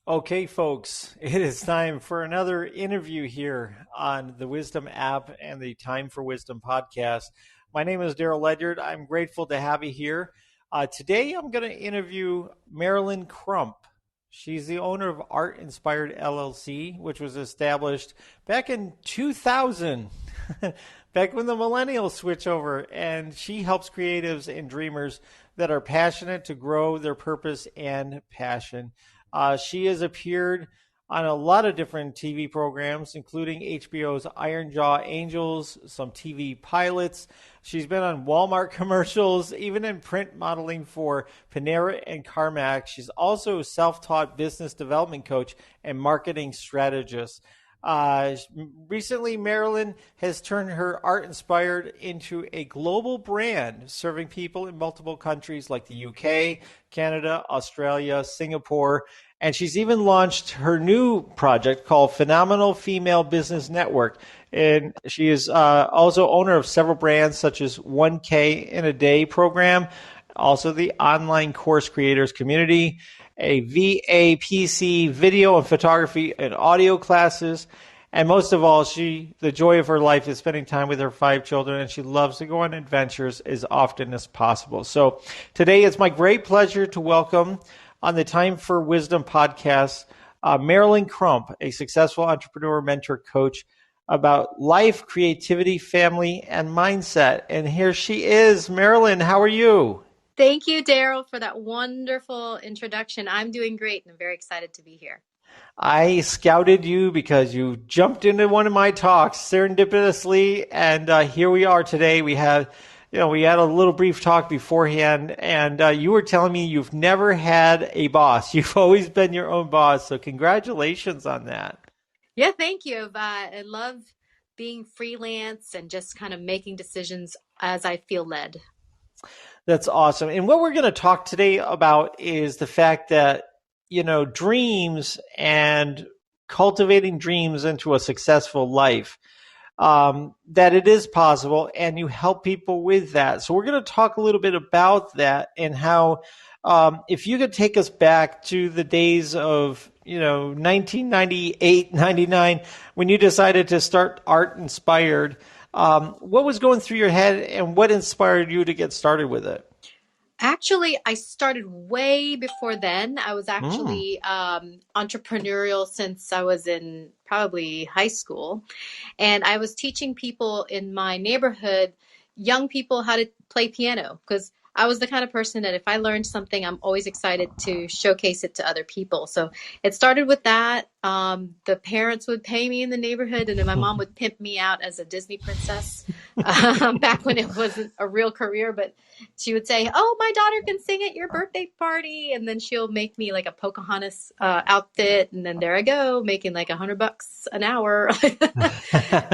Okay, folks, it is time for another interview here on the Wisdom app and the Time for Wisdom podcast. My name is Daryl Ledyard. I'm grateful to have you here. Today, I'm going to interview Marilen Crump. She's the owner of Art Inspired LLC, which was established back in 2000, back when the millennials switch over. And she helps creatives and dreamers that are passionate to grow their purpose and passion. She has appeared on a lot of different TV programs, including HBO's Iron Jaw Angels, some TV pilots. She's been on Walmart commercials, even in print modeling for Panera and CarMax. She's also a self-taught business development coach and marketing strategist. Uh, Recently, Marilen has turned her art inspired into a global brand, serving people in multiple countries like the UK, Canada, Australia, Singapore. And she's even launched her new project called Phenomenal Female Business Network. And she is also owner of several brands such as 1K in a Day program, also the online course creators community, a VAPC video and photography and audio classes. And most of all, the joy of her life is spending time with her 5 children, and she loves to go on adventures as often as possible. So today it's my great pleasure to welcome on the Time for Wisdom podcast, Marilen Crump, a successful entrepreneur, mentor, coach about life, creativity, family, and mindset. And here she is. Marilen, how are you? Thank you, Daryl, for that wonderful introduction. I'm doing great and I'm very excited to be here. I scouted you because you jumped into one of my talks serendipitously, and here we are today. We had a little brief talk beforehand, and you were telling me you've never had a boss. You've always been your own boss. So congratulations on that. Yeah, thank you. I love being freelance and just kind of making decisions as I feel led. That's awesome. And what we're going to talk today about is the fact that, dreams and cultivating dreams into a successful life, that it is possible, and you help people with that. So we're going to talk a little bit about that and how, if you could take us back to the days of, 1998, 99, when you decided to start Art Inspired, what was going through your head and what inspired you to get started with it? Actually, I started way before then. I was Mm. actually entrepreneurial since I was in probably high school. And I was teaching people in my neighborhood, young people, how to play piano because I was the kind of person that if I learned something, I'm always excited to showcase it to other people. So it started with that. The parents would pay me in the neighborhood, and then my mom would pimp me out as a Disney princess back when it wasn't a real career. But she would say, "Oh, my daughter can sing at your birthday party," and then she'll make me like a Pocahontas outfit, and then there I go, making like $100 an hour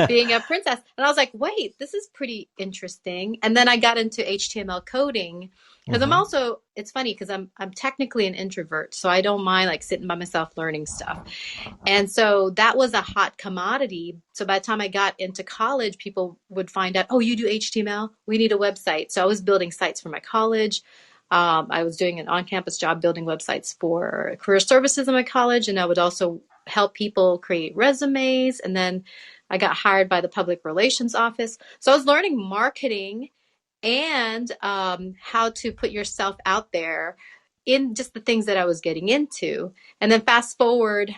being a princess. And I was like, wait, this is pretty interesting. And then I got into HTML coding because I'm Hmm. also, it's funny because I'm technically an introvert, so I don't mind like sitting by myself learning stuff. And so that was a hot commodity. So by the time I got into college, people would find out, oh, you do HTML? We need a website. So I was building sites for my college. I was doing an on-campus job building websites for career services in my college, and I would also help people create resumes. And then I got hired by the public relations office. So I was learning marketing and how to put yourself out there in just the things that I was getting into. And then fast forward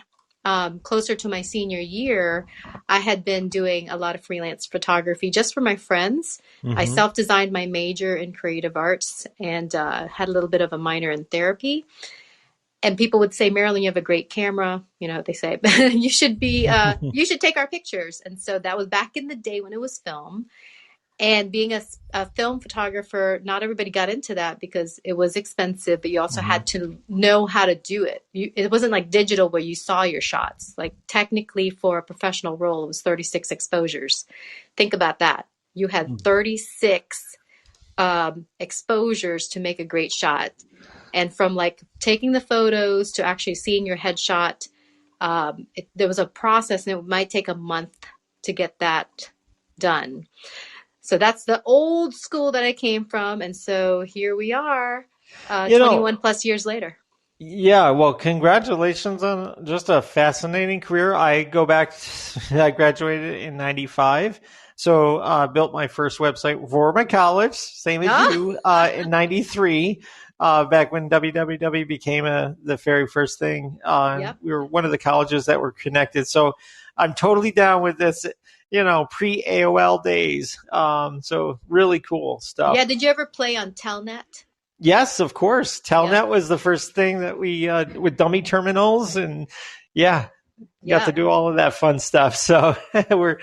closer to my senior year, I had been doing a lot of freelance photography just for my friends. I Hmm. self-designed my major in creative arts and had a little bit of a minor in therapy. And people would say, Marilen, you have a great camera. You know, they say, you should take our pictures. And so that was back in the day when it was film. And being a film photographer, not everybody got into that because it was expensive, but you also Hmm. had to know how to do it. It wasn't like digital where you saw your shots. Like technically for a professional role, it was 36 exposures. Think about that. You had 36 exposures to make a great shot. And from like taking the photos to actually seeing your headshot, there was a process and it might take a month to get that done. So that's the old school that I came from. And so here we are, You know, 21 plus years later. Yeah, well, congratulations on just a fascinating career. I go back, I graduated in 95. So, built my first website for my college, same as Ah, you, in 93, back when www became the very first thing. yep. We were one of the colleges that were connected. So I'm totally down with this, pre AOL days. So really cool stuff. Yeah, did you ever play on Telnet? Yes, of course. Yep. Telnet was the first thing that we with dummy terminals, and yeah, got to Yeah. do all of that fun stuff. So we're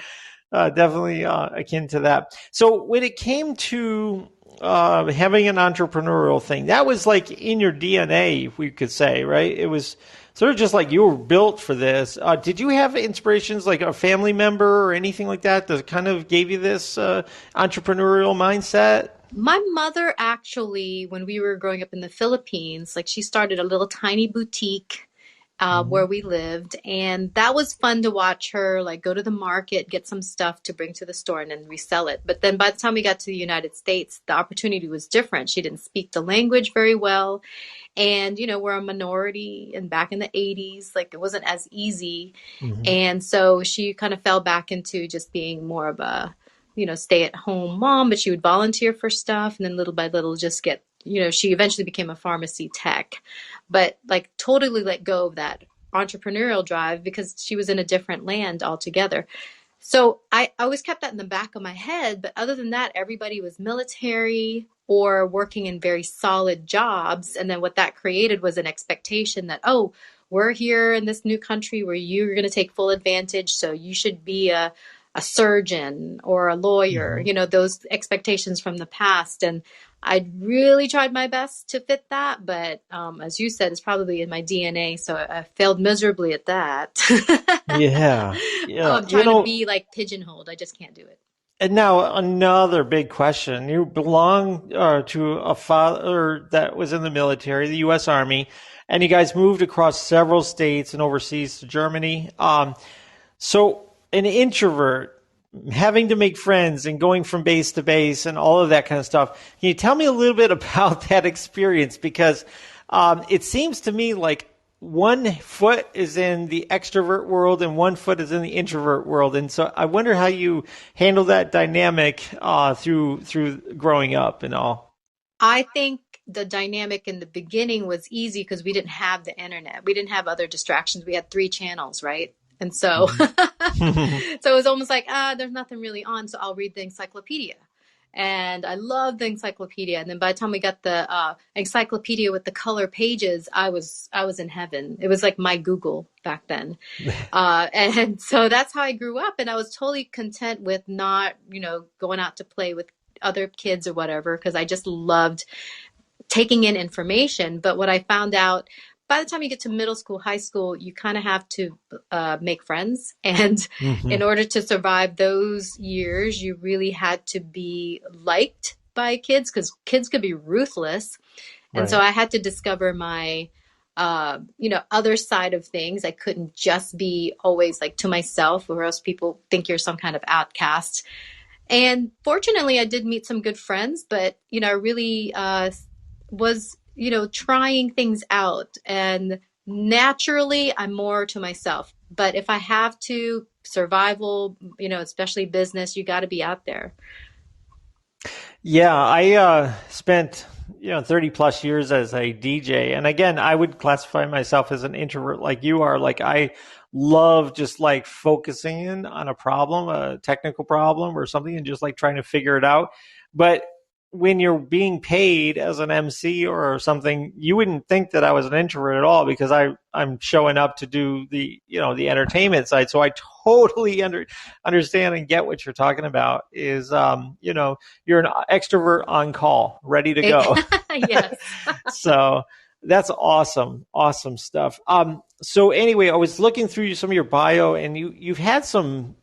definitely akin to that. So when it came to having an entrepreneurial thing, that was like in your DNA, we could say, right? It was sort of just like you were built for this. Did you have inspirations like a family member or anything like that that kind of gave you this entrepreneurial mindset? My mother actually, when we were growing up in the Philippines, like she started a little tiny boutique where Mhm. we lived, and that was fun to watch her like go to the market, get some stuff to bring to the store, and then resell it. But then by the time we got to the United States, the opportunity was different. She didn't speak the language very well, and we're a minority, and back in the 80s, like it wasn't as easy, Mhm. and so she kind of fell back into just being more of a stay at home mom, but she would volunteer for stuff and then little by little just get, she eventually became a pharmacy tech, but like totally let go of that entrepreneurial drive because she was in a different land altogether. So I always kept that in the back of my head. But other than that, everybody was military or working in very solid jobs. And then what that created was an expectation that, oh, we're here in this new country where you're going to take full advantage. So you should be a surgeon or a lawyer, Mhm. those expectations from the past. And I really tried my best to fit that. But as you said, it's probably in my DNA. So I failed miserably at that. Yeah, Oh, yeah. I'm trying to be like pigeonholed. I just can't do it. And now another big question. You belong to a father that was in the military, the U.S. Army, and you guys moved across several states and overseas to Germany. So an introvert having to make friends and going from base to base and all of that kind of stuff. Can you tell me a little bit about that experience? Because it seems to me like one foot is in the extrovert world and one foot is in the introvert world. And so I wonder how you handle that dynamic through growing up and all. I think the dynamic in the beginning was easy because we didn't have the internet. We didn't have other distractions. We had three channels, right? And so, Mhm. so it was almost like, there's nothing really on, so I'll read the encyclopedia. And I loved the encyclopedia. And then by the time we got the encyclopedia with the color pages, I was in heaven. It was like my Google back then. And so that's how I grew up. And I was totally content with not, going out to play with other kids or whatever, because I just loved taking in information. But what I found out by the time you get to middle school, high school, you kind of have to make friends. And in Mhm. order to survive those years, you really had to be liked by kids because kids could be ruthless. And so Right. I had to discover my other side of things. I couldn't just be always like to myself, or else people think you're some kind of outcast. And fortunately, I did meet some good friends, but I really was trying things out. And naturally, I'm more to myself. But if I have to, survival, especially business, you got to be out there. Yeah, I spent 30 plus years as a DJ, and again, I would classify myself as an introvert like you are. Like I love just like focusing in on a problem, a technical problem or something, and just like trying to figure it out. But when you're being paid as an MC or something, you wouldn't think that I was an introvert at all because I'm showing up to do the entertainment side. So I totally understand and get what you're talking about. Is you're an extrovert on call, ready to go. Yes. So that's awesome, awesome stuff. So anyway, I was looking through some of your bio, and you've had some,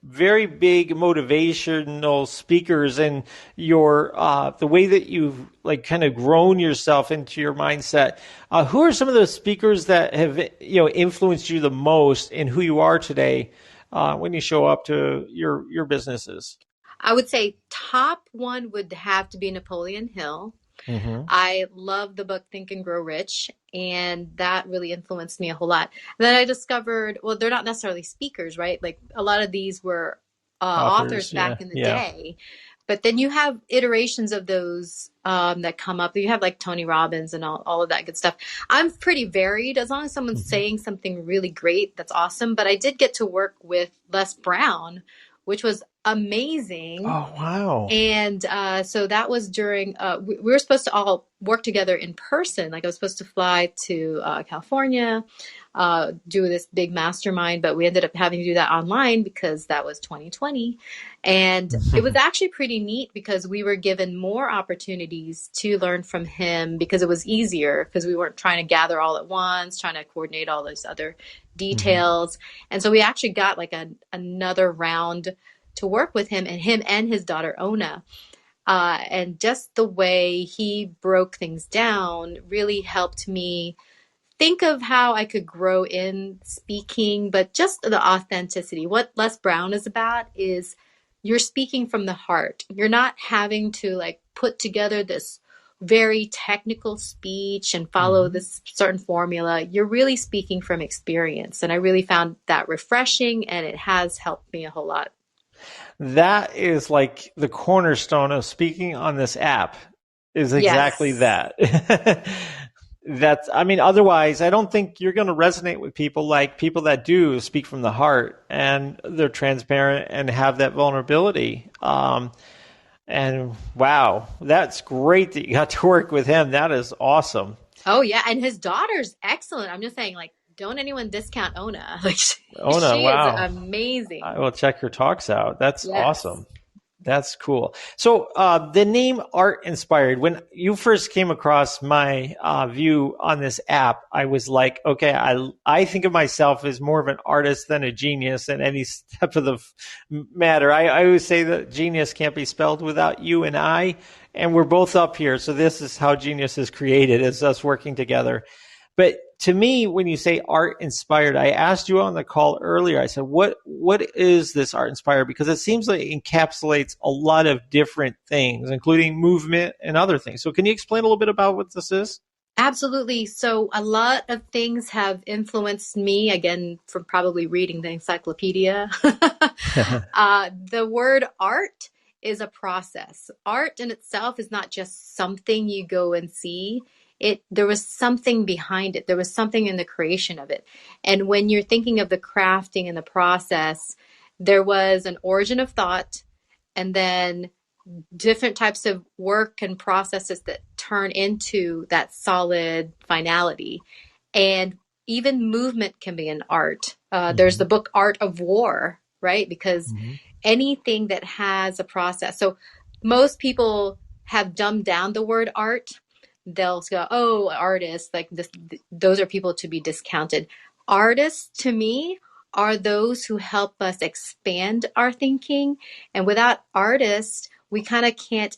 very big motivational speakers, and your the way that you've like kind of grown yourself into your mindset. Who are some of the speakers that have influenced you the most in who you are today when you show up to your businesses? I would say top one would have to be Napoleon Hill. Mm-hmm. I love the book Think and Grow Rich, and that really influenced me a whole lot. And then I discovered, well, they're not necessarily speakers, right? Like a lot of these were authors Authors. back Yeah. in the Yeah. day. But then you have iterations of those that come up. You have like Tony Robbins and all of that good stuff. I'm pretty varied. As long as someone's Mm-hmm. saying something really great, that's awesome. But I did get to work with Les Brown, which was amazing. Oh, wow. And so that was during, we were supposed to all work together in person. Like I was supposed to fly to California, do this big mastermind, but we ended up having to do that online because that was 2020. And it was actually pretty neat because we were given more opportunities to learn from him because it was easier because we weren't trying to gather all at once, trying to coordinate all those other Mm-hmm. details. And so we actually got like another round to work with him and his daughter Ona. And just the way he broke things down really helped me think of how I could grow in speaking, but just the authenticity. What Les Brown is about is you're speaking from the heart. You're not having to like put together this very technical speech and follow Mm-hmm. this certain formula. You're really speaking from experience. And I really found that refreshing, and it has helped me a whole lot. That is like the cornerstone of speaking on this app is exactly Yes. that. That's, I mean, otherwise, I don't think you're going to resonate with people like people that do speak from the heart and they're transparent and have that vulnerability. And wow, that's great that you got to work with him. That is awesome. Oh yeah, and his daughter's excellent. I'm just saying, like, don't anyone discount Ona. Like, Oh no, she is wow. amazing. I will check her talks out. That's Yes. awesome. That's cool. So the name Art Inspired, when you first came across my view on this app, I was like, okay, I think of myself as more of an artist than a genius in any step of the matter. I always say that genius can't be spelled without you and I, and we're both up here. So this is how genius is created, is us working together. But to me, when you say art inspired, I asked you on the call earlier, I said, what is this art inspired? Because it seems like it encapsulates a lot of different things, including movement and other things. So can you explain a little bit about what this is? Absolutely. So a lot of things have influenced me, again, from probably reading the encyclopedia. The word art is a process. Art in itself is not just something you go and see. There was something behind it. There was something in the creation of it. And when you're thinking of the crafting and the process, there was an origin of thought, and then different types of work and processes that turn into that solid finality. And even movement can be an art. There's the Mm-hmm. book Art of War, right? Because Mm-hmm. anything that has a process. So most people have dumbed down the word art. They'll go, oh, artists, like this, those are people to be discounted. Artists, to me, are those who help us expand our thinking. And without artists, we kind of can't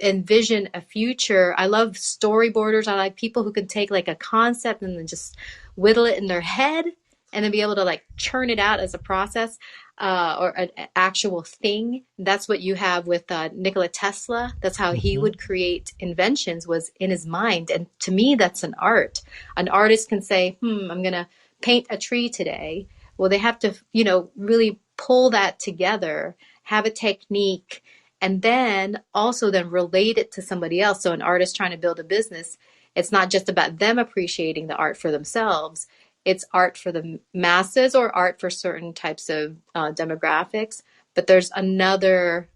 envision a future. I love storyboarders. I like people who can take like a concept and then just whittle it in their head and then be able to like churn it out as a process or an actual thing. That's what you have with Nikola Tesla. That's how he Mm-hmm. would create inventions, was in his mind. And to me, that's an art. An artist can say, I'm going to paint a tree today. Well, they have to, really pull that together, have a technique, and then also then relate it to somebody else. So an artist trying to build a business, it's not just about them appreciating the art for themselves. It's art for the masses or art for certain types of demographics. But there's another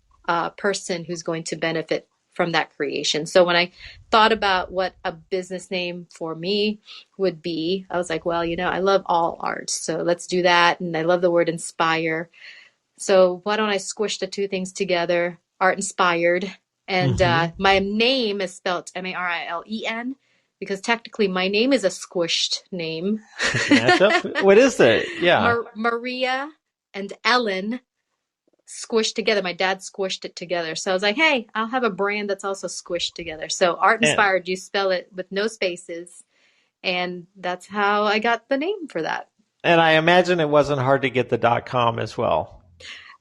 person who's going to benefit from that creation. So when I thought about what a business name for me would be, I was like, well, I love all art. So let's do that. And I love the word inspire. So why don't I squish the two things together? Art inspired. And Mm-hmm. my name is spelled Marilen, because technically my name is a squished name. Does it match up? What is it? Yeah. Maria and Ellen squished together. My dad squished it together. So I was like, hey, I'll have a brand that's also squished together. So art And, inspired, you spell it with no spaces. And that's how I got the name for that. and I imagine it wasn't hard to get the .com as well.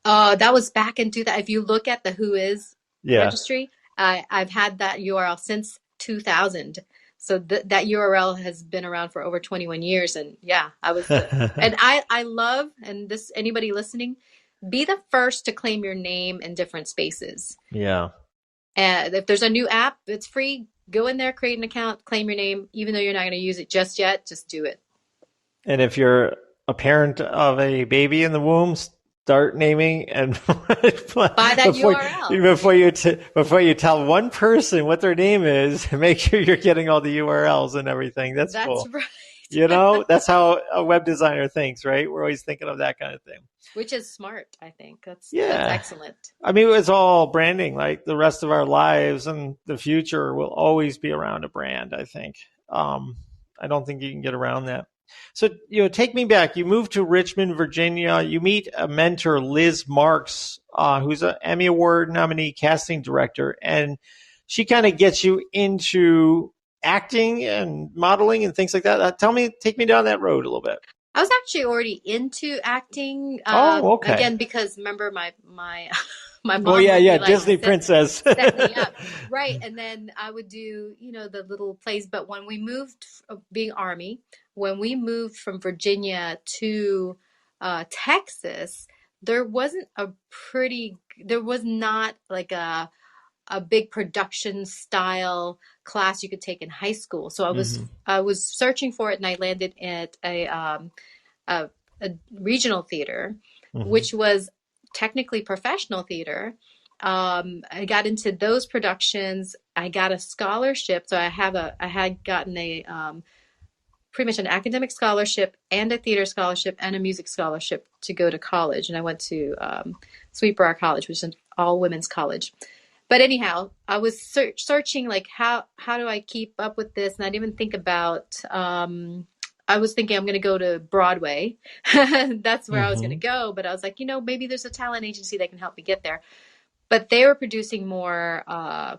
That was back in 2000. If you look at the Who Is Yeah. registry, I've had that URL since 2000. So that URL has been around for over 21 years. And yeah, and I love, and this, anybody listening, be the first to claim your name in different spaces. Yeah. And if there's a new app, it's free. Go in there, create an account, claim your name, even though you're not going to use it just yet, just do it. And if you're a parent of a baby in the womb, start naming and Buy that URL. Before you tell one person what their name is, make sure you're getting all the URLs and everything. That's cool. Right. You know, that's how a web designer thinks, right? We're always thinking of that kind of thing. Which is smart, I think. That's excellent. I mean, it's all branding. Like the rest of our lives and the future will always be around a brand, I think. I don't think you can get around that. So, take me back. You moved to Richmond, Virginia. You meet a mentor, Liz Marks, who's an Emmy Award nominee casting director. And she kind of gets you into acting and modeling and things like that. Take me down that road a little bit. I was actually already into acting. Okay. Again, because remember my mom. Oh yeah, Disney princess. Set me up, right? And then I would do the little plays. But when we moved, being Army, when we moved from Virginia to Texas, there was not like a big production style class you could take in high school. So I was searching for it, and I landed at a regional theater, which was technically professional theater. I got into those productions. I got a scholarship. So I had gotten pretty much an academic scholarship and a theater scholarship and a music scholarship to go to college. And I went to Sweet Briar College, which is an all women's college. But anyhow, I was searching like how do I keep up with this? And I didn't even think about, I was thinking I'm going to go to Broadway. That's where I was going to go. But I was like, maybe there's a talent agency that can help me get there. But they were producing more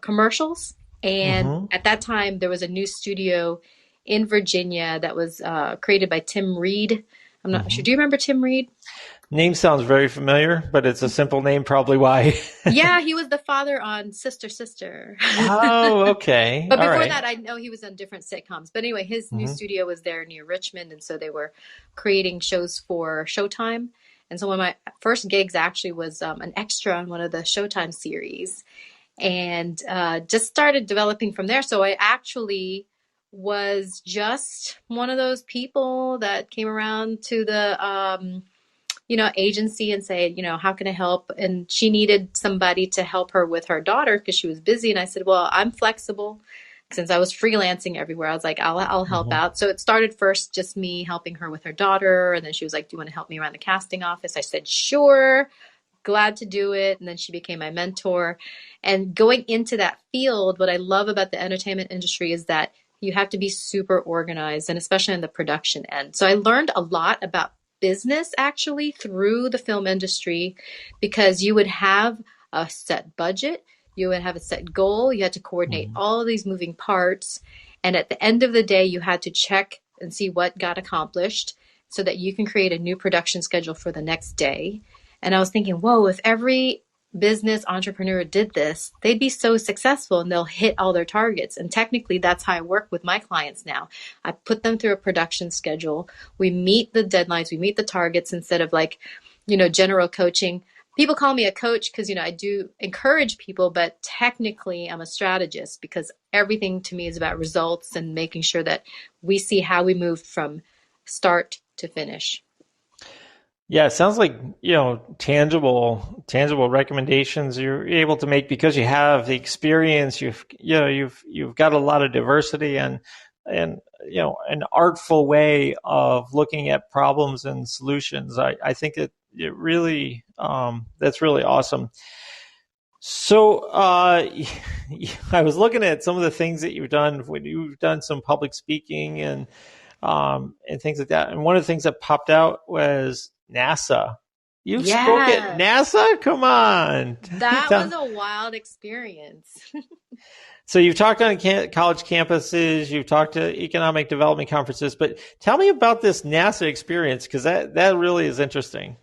commercials. And at that time, there was a new studio in Virginia that was created by Tim Reed. I'm not sure. Do you remember Tim Reed? Name sounds very familiar, but it's a simple name, probably why. Yeah, he was the father on Sister Sister. Oh, okay. But before that, I know he was on different sitcoms. But anyway, his new studio was there near Richmond, and so they were creating shows for Showtime. And so one of my first gigs actually was an extra on one of the Showtime series, and just started developing from there. So I actually was just one of those people that came around to the agency and say, how can I help? And she needed somebody to help her with her daughter because she was busy. And I said, well, I'm flexible. Since I was freelancing everywhere, I was like, I'll help out. So it started first just me helping her with her daughter. And then she was like, do you want to help me around the casting office? I said, sure, glad to do it. And then she became my mentor. And going into that field, what I love about the entertainment industry is that you have to be super organized, and especially on the production end. So I learned a lot about business actually through the film industry, because you would have a set budget, you would have a set goal, you had to coordinate all of these moving parts, and at the end of the day you had to check and see what got accomplished so that you can create a new production schedule for the next day. And I was thinking, whoa, if every business entrepreneur did this, they'd be so successful and they'll hit all their targets. And technically that's how I work with my clients now. I put them through a production schedule. We meet the deadlines, we meet the targets instead of general coaching. People call me a coach because, I do encourage people, but technically I'm a strategist because everything to me is about results and making sure that we see how we move from start to finish. Yeah, it sounds like, tangible recommendations you're able to make because you have the experience. You've got a lot of diversity and an artful way of looking at problems and solutions. I think it really that's really awesome. So I was looking at some of the things that you've done when you've done some public speaking and things like that. And one of the things that popped out was NASA. You spoke at NASA? Come on. That was a wild experience. So you've talked on college campuses, you've talked to economic development conferences, but tell me about this NASA experience because that really is interesting.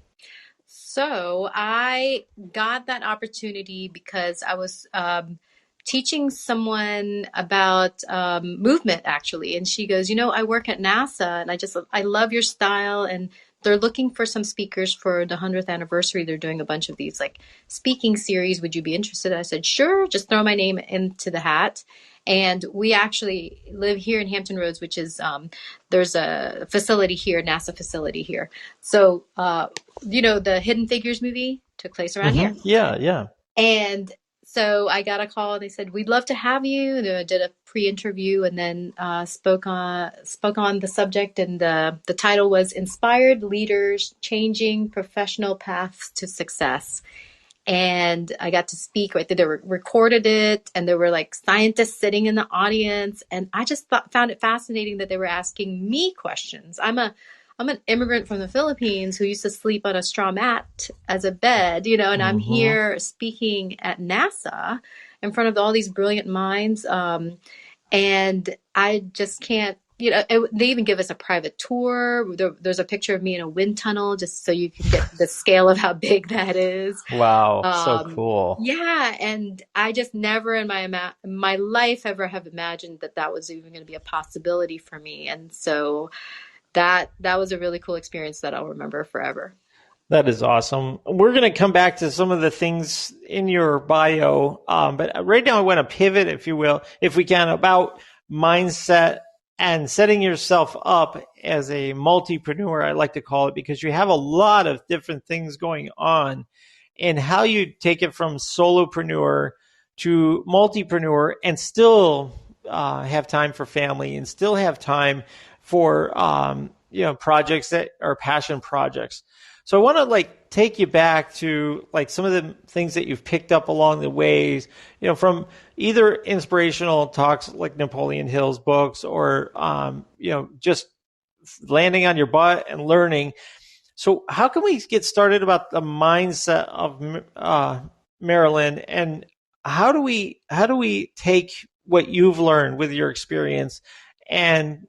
So I got that opportunity because I was teaching someone about movement, actually. And she goes, I work at NASA, and I love your style. And they're looking for some speakers for the 100th anniversary. They're doing a bunch of these like speaking series. Would you be interested? I said, sure, just throw my name into the hat. And we actually live here in Hampton Roads, which is, there's a facility here, NASA facility here. So, the Hidden Figures movie took place around here. Yeah, yeah. And so I got a call, and they said, we'd love to have you. And I did a pre-interview, and then spoke on the subject. And the title was Inspired Leaders Changing Professional Paths to Success. And I got to speak right there. They recorded it, and there were like scientists sitting in the audience. And I just found it fascinating that they were asking me questions. I'm an immigrant from the Philippines who used to sleep on a straw mat as a bed, and I'm here speaking at NASA in front of all these brilliant minds. And I just can't, they even give us a private tour. There's a picture of me in a wind tunnel, just so you can get the scale of how big that is. Wow, so cool. Yeah, and I just never in my life ever have imagined that was even going to be a possibility for me. And so that was a really cool experience that I'll remember forever. That is awesome. We're going to come back to some of the things in your bio, but right now I want to pivot, if you will, if we can, about mindset and setting yourself up as a multipreneur, I like to call it, because you have a lot of different things going on, and how you take it from solopreneur to multipreneur and still have time for family and still have time for projects that are passion projects. So I want to take you back to some of the things that you've picked up along the ways, from either inspirational talks like Napoleon Hill's books, or just landing on your butt and learning. So how can we get started about the mindset of Marilen, and how do we take what you've learned with your experience and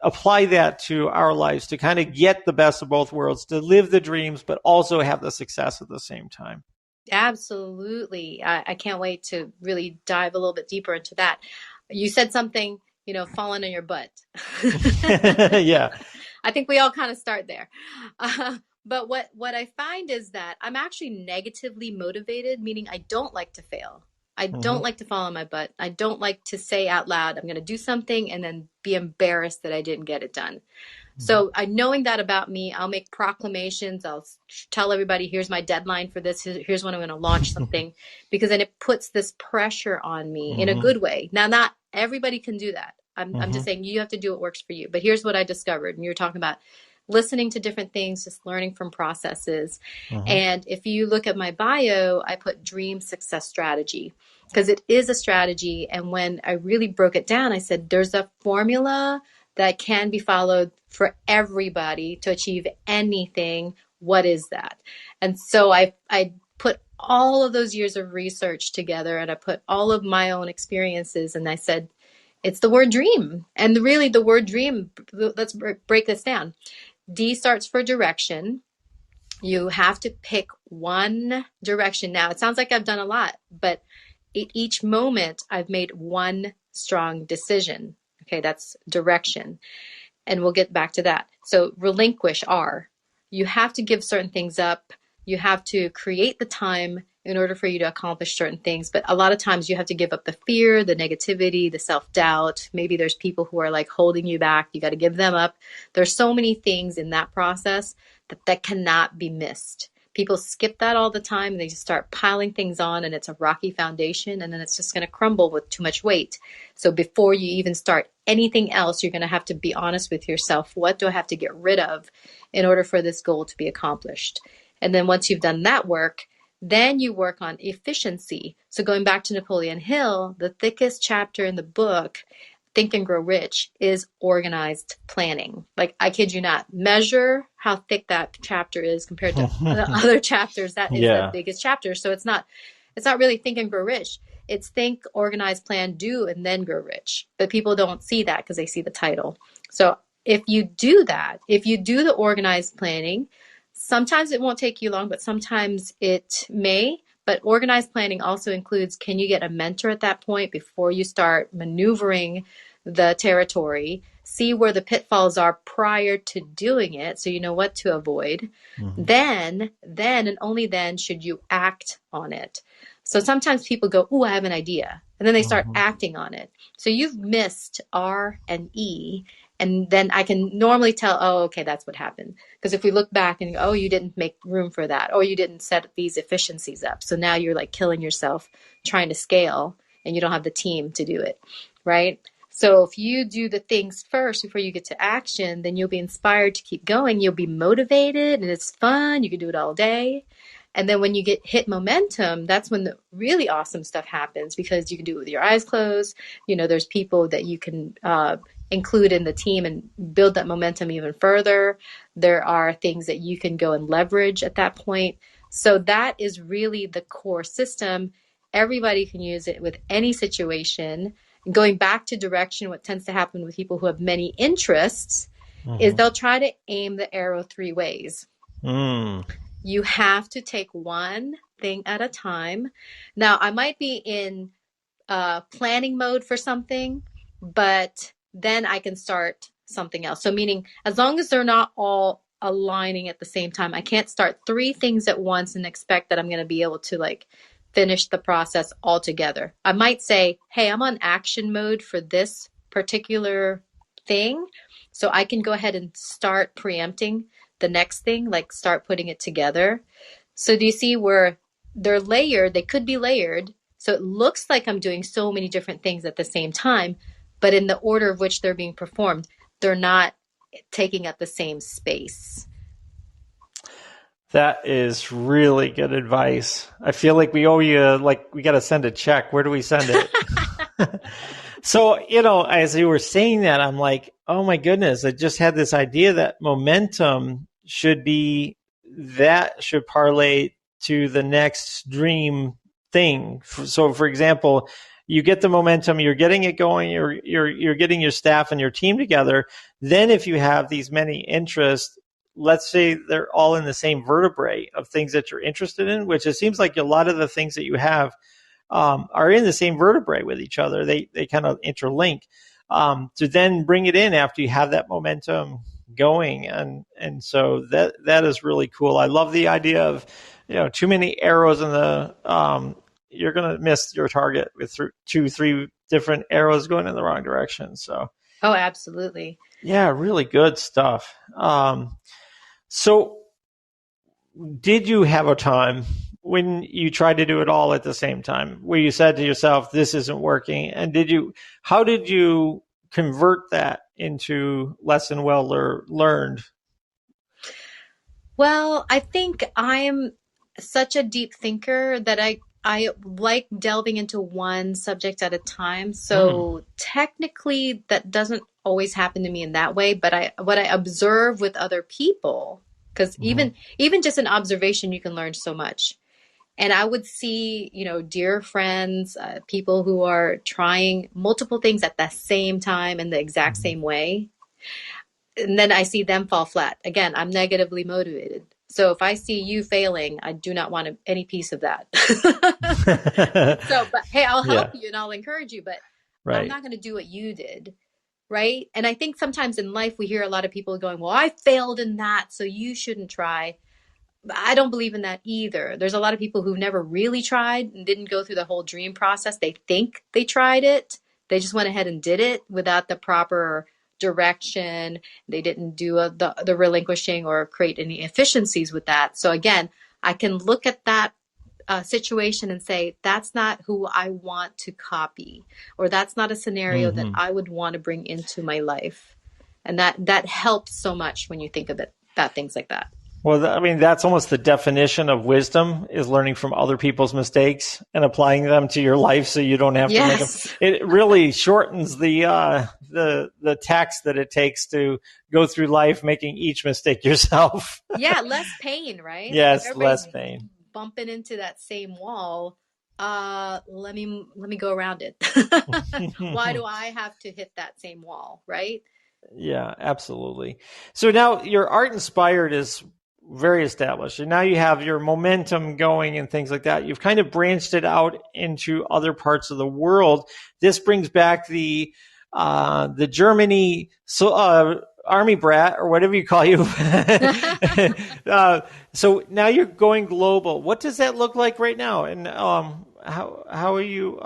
apply that to our lives to kind of get the best of both worlds, to live the dreams, but also have the success at the same time? Absolutely. I can't wait to really dive a little bit deeper into that. You said something, falling on your butt. Yeah. I think we all kind of start there. But what I find is that I'm actually negatively motivated, meaning I don't like to fail. I don't like to fall on my butt. I don't like to say out loud, I'm going to do something and then be embarrassed that I didn't get it done. So knowing that about me, I'll make proclamations. I'll tell everybody, here's my deadline for this. Here's when I'm going to launch something, because then it puts this pressure on me in a good way. Now, not everybody can do that. I'm just saying you have to do what works for you. But here's what I discovered. And you're talking about listening to different things, just learning from processes. And if you look at my bio, I put dream success strategy, because it is a strategy. And when I really broke it down, I said, there's a formula that can be followed for everybody to achieve anything. What is that? And so I put all of those years of research together, and I put all of my own experiences, and I said, it's the word dream. And really the word dream, let's break this down. D starts for direction. You have to pick one direction. Now, it sounds like I've done a lot, but at each moment I've made one strong decision. Okay, that's direction. And we'll get back to that. So relinquish, R. You have to give certain things up. You have to create the time in order for you to accomplish certain things. But a lot of times you have to give up the fear, the negativity, the self-doubt. Maybe there's people who are holding you back. You got to give them up. There's so many things in that process that cannot be missed. People skip that all the time, and they just start piling things on, and it's a rocky foundation, and then it's just going to crumble with too much weight. So before you even start anything else, you're going to have to be honest with yourself. What do I have to get rid of in order for this goal to be accomplished? And then once you've done that work, then you work on efficiency. So going back to Napoleon Hill, the thickest chapter in the book, Think and Grow Rich, is organized planning. I kid you not. Measure how thick that chapter is compared to the other chapters. That is the biggest chapter. So it's not really Think and Grow Rich. It's think, organize, plan, do, and then grow rich. But people don't see that because they see the title. So if you do that, if you do the organized planning, sometimes it won't take you long, but sometimes it may. But organized planning also includes, can you get a mentor at that point before you start maneuvering the territory? See where the pitfalls are prior to doing it so you know what to avoid. Mm-hmm. Then and only then should you act on it. So sometimes people go, "Oh, I have an idea." And then they start acting on it. So you've missed R and E. And then I can normally tell, oh, okay, that's what happened. Because if we look back and go, oh, you didn't make room for that, or you didn't set these efficiencies up. So now you're like killing yourself trying to scale and you don't have the team to do it, right? So if you do the things first before you get to action, then you'll be inspired to keep going. You'll be motivated and it's fun. You can do it all day. And then when you hit momentum, that's when the really awesome stuff happens, because you can do it with your eyes closed. There's people that you can include in the team and build that momentum even further. There are things that you can go and leverage at that point. So that is really the core system. Everybody can use it with any situation. Going back to direction, what tends to happen with people who have many interests is they'll try to aim the arrow 3 ways. You have to take one thing at a time. Now, I might be in planning mode for something, but then I can start something else. So meaning, as long as they're not all aligning at the same time, I can't start 3 things at once and expect that I'm going to be able to finish the process altogether. I might say, hey, I'm on action mode for this particular thing, so I can go ahead and start preempting the next thing, start putting it together. So do you see where they're layered? They could be layered. So it looks like I'm doing so many different things at the same time, but in the order of which they're being performed, they're not taking up the same space. That is really good advice. I feel like we owe you, we got to send a check. Where do we send it? So, as you were saying that, I'm like, oh my goodness, I just had this idea that momentum should parlay to the next dream thing. So, for example, you get the momentum, you're getting it going, you're getting your staff and your team together. Then if you have these many interests, let's say they're all in the same vertebrae of things that you're interested in, which it seems like a lot of the things that you have are in the same vertebrae with each other. They kind of interlink. To then bring it in after you have that momentum going, and so that is really cool. I love the idea of too many arrows in the you're going to miss your target with 2-3 different arrows going in the wrong direction. So absolutely, yeah, really good stuff. So did you have a time when you tried to do it all at the same time where you said to yourself, this isn't working? And how did you convert that into lesson well learned? Well, I think I'm such a deep thinker that I like delving into one subject at a time. So technically that doesn't always happen to me in that way, but what I observe with other people, because even just an observation, you can learn so much. And I would see, dear friends, people who are trying multiple things at the same time in the exact same way. And then I see them fall flat. Again, I'm negatively motivated. So if I see you failing, I do not want any piece of that. But hey, I'll help you and I'll encourage you, but I'm not going to do what you did. Right. And I think sometimes in life, we hear a lot of people going, well, I failed in that, so you shouldn't try. I don't believe in that either. There's a lot of people who've never really tried and didn't go through the whole dream process. They think they tried it. They just went ahead and did it without the proper direction. They didn't do the relinquishing or create any efficiencies with that. So again, I can look at that situation and say, that's not who I want to copy, or that's not a scenario that I would want to bring into my life. And that helps so much when you think of it, about things like that. Well, I mean, that's almost the definition of wisdom, is learning from other people's mistakes and applying them to your life so you don't have to make them. It really shortens the tax that it takes to go through life making each mistake yourself. Yeah, less pain, right? Yes, less pain. Bumping into that same wall. Let me go around it. Why do I have to hit that same wall, right? Yeah, absolutely. So now your Art Inspired is very established. And now you have your momentum going and things like that. You've kind of branched it out into other parts of the world. This brings back the Germany army brat, or whatever you call you. So now you're going global. What does that look like right now? And how are you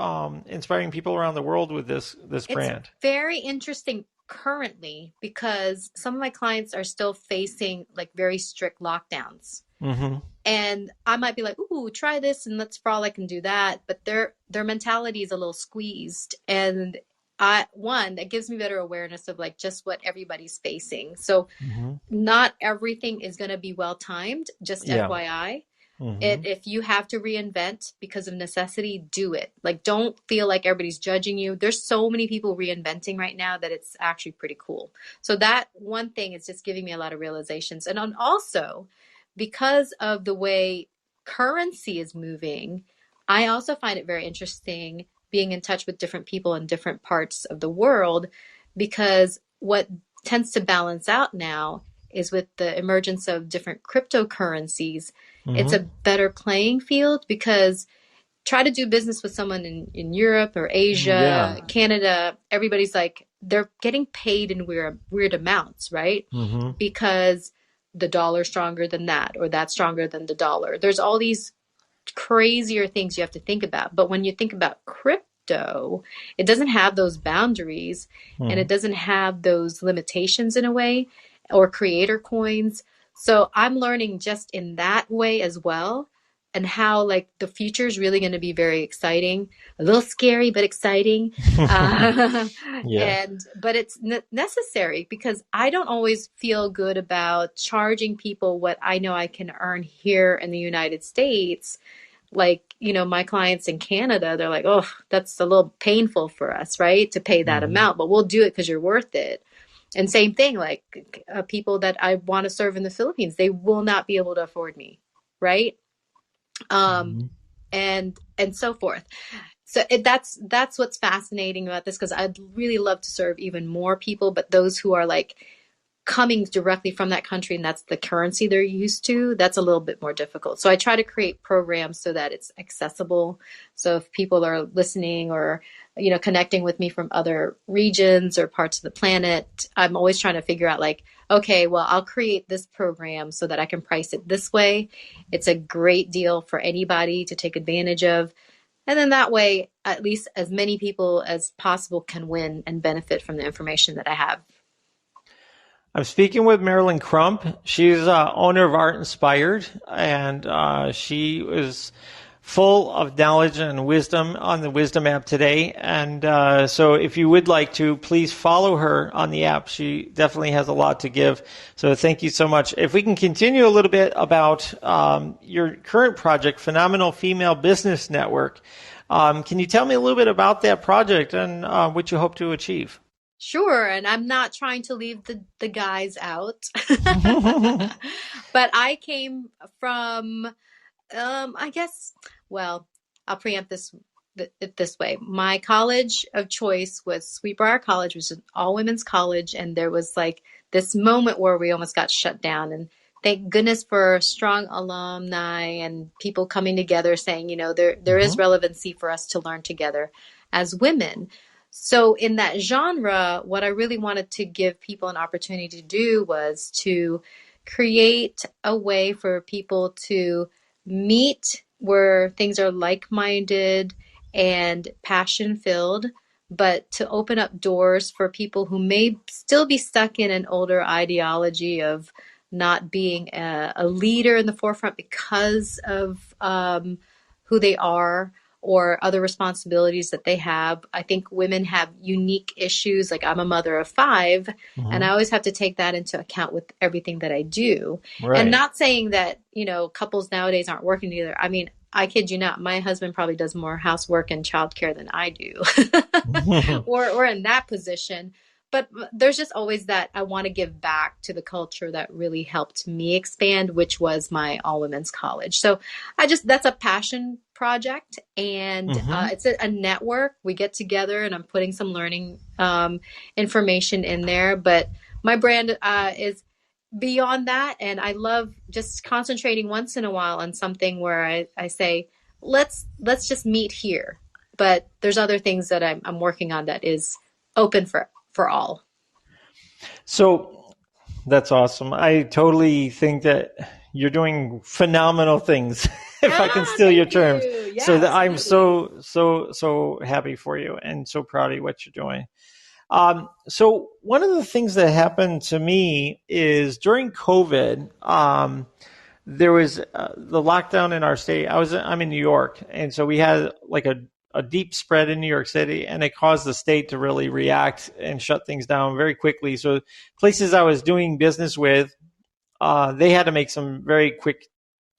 inspiring people around the world with this brand? It's very interesting currently because some of my clients are still facing like very strict lockdowns. Mm-hmm. And I might be like, ooh, try this and let's frolic and do that. But their mentality is a little squeezed. And that gives me better awareness of like just what everybody's facing. So not everything is going to be well timed, just FYI. If you have to reinvent because of necessity, do it. Like, don't feel like everybody's judging you. There's so many people reinventing right now that it's actually pretty cool. So that one thing is just giving me a lot of realizations. And also, because of the way currency is moving, I also find it very interesting being in touch with different people in different parts of the world, because what tends to balance out now is with the emergence of different cryptocurrencies. It's a better playing field, because try to do business with someone in Europe or Asia, Canada, everybody's like, they're getting paid in weird amounts, right? Because the dollar's stronger than that, or that's stronger than the dollar. There's all these crazier things you have to think about. But when you think about crypto, it doesn't have those boundaries and it doesn't have those limitations in a way, or creator coins. So I'm learning just in that way as well, and how like the future is really going to be very exciting, a little scary, but exciting. But it's necessary, because I don't always feel good about charging people what I know I can earn here in the United States. Like, my clients in Canada, they're like, oh, that's a little painful for us, right? To pay that amount, but we'll do it because you're worth it. And same thing, like people that I want to serve in the Philippines, they will not be able to afford me, right? And so forth. So that's what's fascinating about this, because I'd really love to serve even more people, but those who are like coming directly from that country and that's the currency they're used to, that's a little bit more difficult. So I try to create programs so that it's accessible. So if people are listening or, connecting with me from other regions or parts of the planet, I'm always trying to figure out like, okay, well, I'll create this program so that I can price it this way. It's a great deal for anybody to take advantage of. And then that way, at least as many people as possible can win and benefit from the information that I have. I'm speaking with Marilen Crump. She's owner of Art Inspired, and she is full of knowledge and wisdom on the Wisdom app today. And so if you would like to, please follow her on the app. She definitely has a lot to give. So thank you so much. If we can continue a little bit about your current project, Phenomenal Female Business Network. Can you tell me a little bit about that project and what you hope to achieve? Sure. And I'm not trying to leave the guys out, but I came from, I guess, well, I'll preempt this way. My college of choice was Sweetbriar College, which is an all women's college. And there was like this moment where we almost got shut down. And thank goodness for strong alumni and people coming together saying, there is relevancy for us to learn together as women. So in that genre, what I really wanted to give people an opportunity to do was to create a way for people to meet where things are like-minded and passion-filled, but to open up doors for people who may still be stuck in an older ideology of not being a leader in the forefront because of who they are, or other responsibilities that they have. I think women have unique issues. Like, I'm a mother of 5, and I always have to take that into account with everything that I do. Right. And not saying that, couples nowadays aren't working together. I mean, I kid you not, my husband probably does more housework and childcare than I do, or in that position. But there's just always that I want to give back to the culture that really helped me expand, which was my all women's college. So that's a passion project, and it's a network. We get together and I'm putting some learning information in there, but my brand is beyond that. And I love just concentrating once in a while on something where I say, let's just meet here. But there's other things that I'm working on that is open for all. So that's awesome. I totally think that you're doing phenomenal things, if I can steal your terms. Yeah, So that I'm absolutely. so happy for you and so proud of what you're doing. So one of the things that happened to me is during COVID, there was the lockdown in our state. I'm in New York, and so we had like a deep spread in New York City, and it caused the state to really react and shut things down very quickly. So places I was doing business with, they had to make some very quick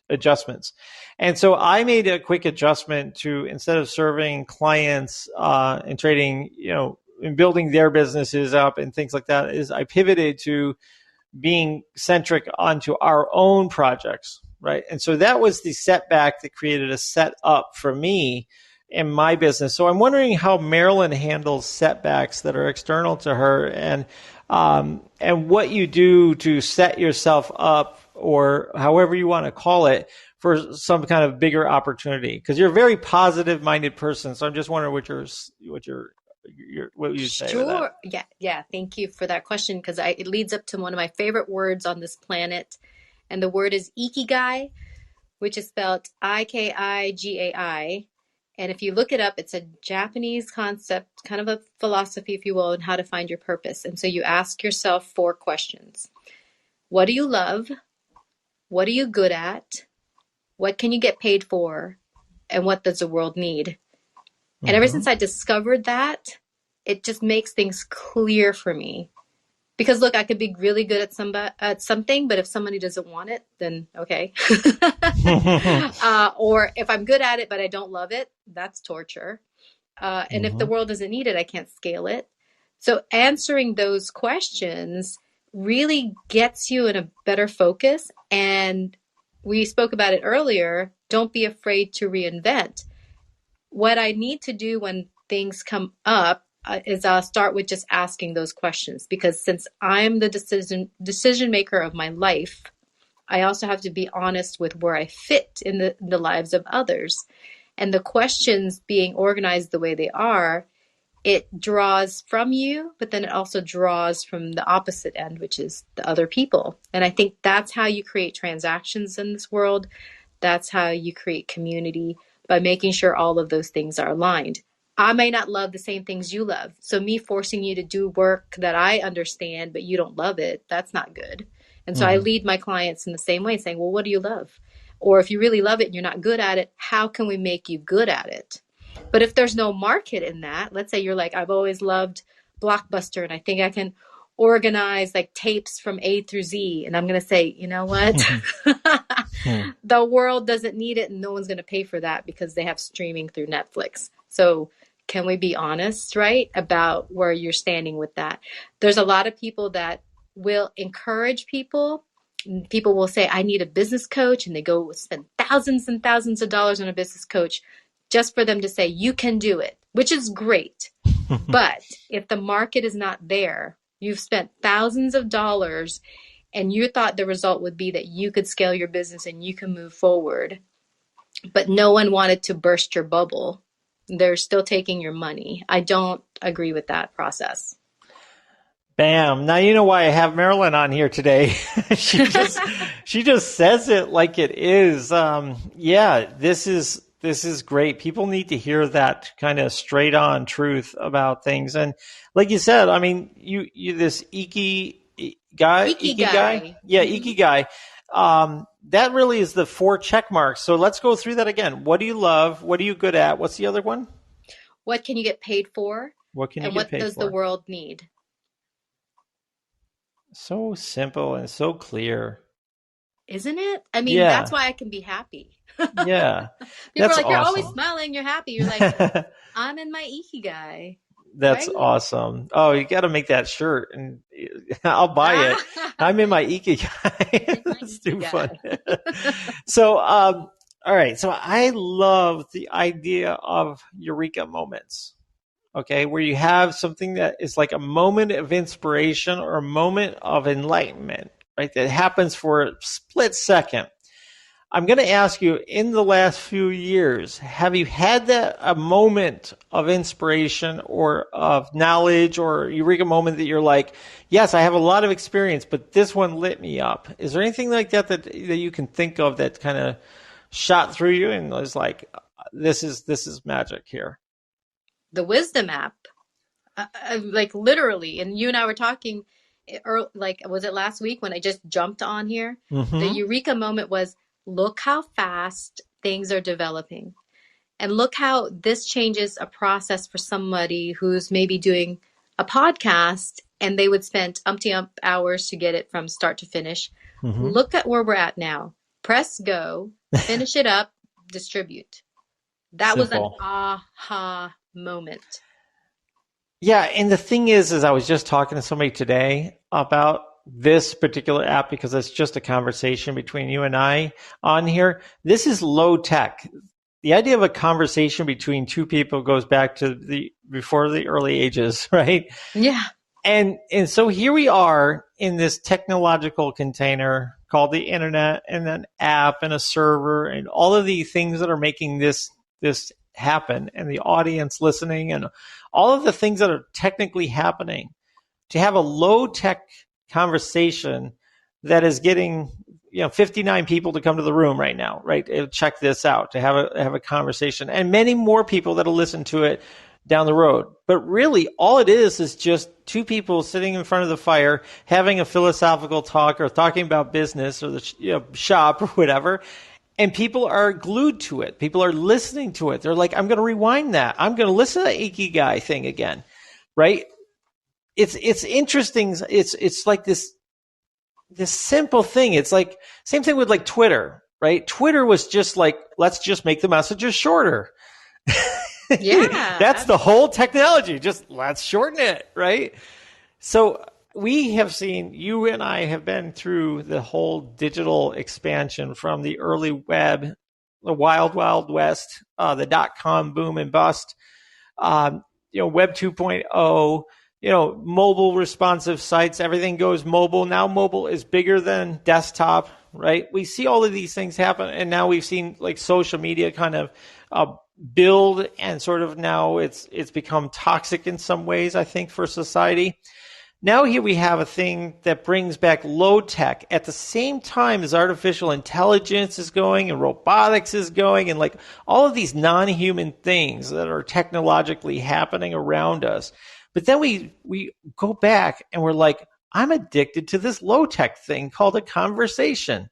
adjustments. And so I made a quick adjustment to, instead of serving clients and trading, and building their businesses up and things like that, is I pivoted to being centric onto our own projects, right? And so that was the setback that created a setup for me in my business. So I'm wondering how Marilen handles setbacks that are external to her, and what you do to set yourself up, or however you want to call it, for some kind of bigger opportunity. Because you're a very positive minded person. So I'm just wondering what you say to that. Sure. Yeah. Thank you for that question, because it leads up to one of my favorite words on this planet. And the word is ikigai, which is spelled Ikigai. And if you look it up, it's a Japanese concept, kind of a philosophy, if you will, on how to find your purpose. And so you ask yourself 4 questions. What do you love? What are you good at? What can you get paid for? And what does the world need? And ever since I discovered that, it just makes things clear for me. Because look, I could be really good at something, but if somebody doesn't want it, then okay. Or if I'm good at it, but I don't love it, that's torture. And if the world doesn't need it, I can't scale it. So answering those questions really gets you in a better focus. And we spoke about it earlier. Don't be afraid to reinvent. What I need to do when things come up is I'll start with just asking those questions, because since I'm the decision maker of my life, I also have to be honest with where I fit in the lives of others. And the questions being organized the way they are, it draws from you, but then it also draws from the opposite end, which is the other people. And I think that's how you create transactions in this world. That's how you create community, by making sure all of those things are aligned. I may not love the same things you love. So me forcing you to do work that I understand, but you don't love it, that's not good. And so I lead my clients in the same way, saying, well, what do you love? Or if you really love it and you're not good at it, how can we make you good at it? But if there's no market in that, let's say you're like, I've always loved Blockbuster and I think I can organize like tapes from A through Z. And I'm going to say, you know what? The world doesn't need it, and no one's going to pay for that because they have streaming through Netflix. So can we be honest, right, about where you're standing with that? There's a lot of people that will encourage people. People will say, I need a business coach, and they go spend thousands and thousands of dollars on a business coach just for them to say, you can do it, which is great. But if the market is not there, you've spent thousands of dollars and you thought the result would be that you could scale your business and you can move forward, but no one wanted to burst your bubble, they're still taking your money. I don't agree with that process. Bam. Now you know why I have Marilen on here today. she just says it like it is. Yeah, this is great. People need to hear that kind of straight on truth about things. And like you said, I mean, you this ikigai. Yeah, ikigai. That really is the 4 check marks. So let's go through that again. What do you love? What are you good at? What's the other one? What can you get paid for? What can you and get what paid does for? the world need? So simple and so clear. Isn't it? I mean, Yeah. That's why I can be happy. Yeah. People That's are like, you're awesome. always smiling, you're happy. You're like, I'm in my ikigai. That's right? awesome. Oh, you got to make that shirt, and I'll buy it. I'm in my ikigai. That's too fun. So, all right. So I love the idea of eureka moments. Okay, where you have something that is like a moment of inspiration or a moment of enlightenment. right? That happens for a split second. I'm going to ask you, in the last few years, have you had a moment of inspiration or of knowledge or eureka moment that you're like, yes, I have a lot of experience, but this one lit me up? Is there anything like that you can think of that kind of shot through you and was like, this is magic here? The Wisdom app, like literally, and you and I were talking, like, was it last week when I just jumped on here? Mm-hmm. The eureka moment was, look how fast things are developing. And look how this changes a process for somebody who's maybe doing a podcast and they would spend umpty hours to get it from start to finish. Mm-hmm. Look at where we're at now. Press go, finish it up, distribute. That was an aha moment. Yeah, and the thing is I was just talking to somebody today about this particular app because it's just a conversation between you and I on here. This is low tech. The idea of a conversation between two people goes back to before the early ages, right? Yeah. And so here we are in this technological container called the internet, and an app and a server and all of the things that are making this happen, and the audience listening and all of the things that are technically happening. To have a low tech conversation that is getting 59 people to come to the room right now, right? Check this out, to have a conversation, and many more people that'll listen to it down the road. But really, all it is just two people sitting in front of the fire, having a philosophical talk or talking about business or the shop or whatever. And people are glued to it. People are listening to it. They're like, I'm going to rewind that. I'm going to listen to the Ikigai thing again, right? It's interesting. It's like this simple thing. It's like same thing with like Twitter, right? Twitter was just like, let's just make the messages shorter. Yeah. That's the whole technology. Just let's shorten it, right? So we have seen, you and I have been through the whole digital expansion from the early web, the wild, wild west, the .com boom and bust, Web 2.0, mobile responsive sites, everything goes mobile. Now mobile is bigger than desktop, right? We see all of these things happen, and now we've seen like social media kind of build, and sort of now it's become toxic in some ways, I think, for society. Now here we have a thing that brings back low tech at the same time as artificial intelligence is going and robotics is going, and like all of these non-human things that are technologically happening around us. But then we go back and we're like, I'm addicted to this low tech thing called a conversation.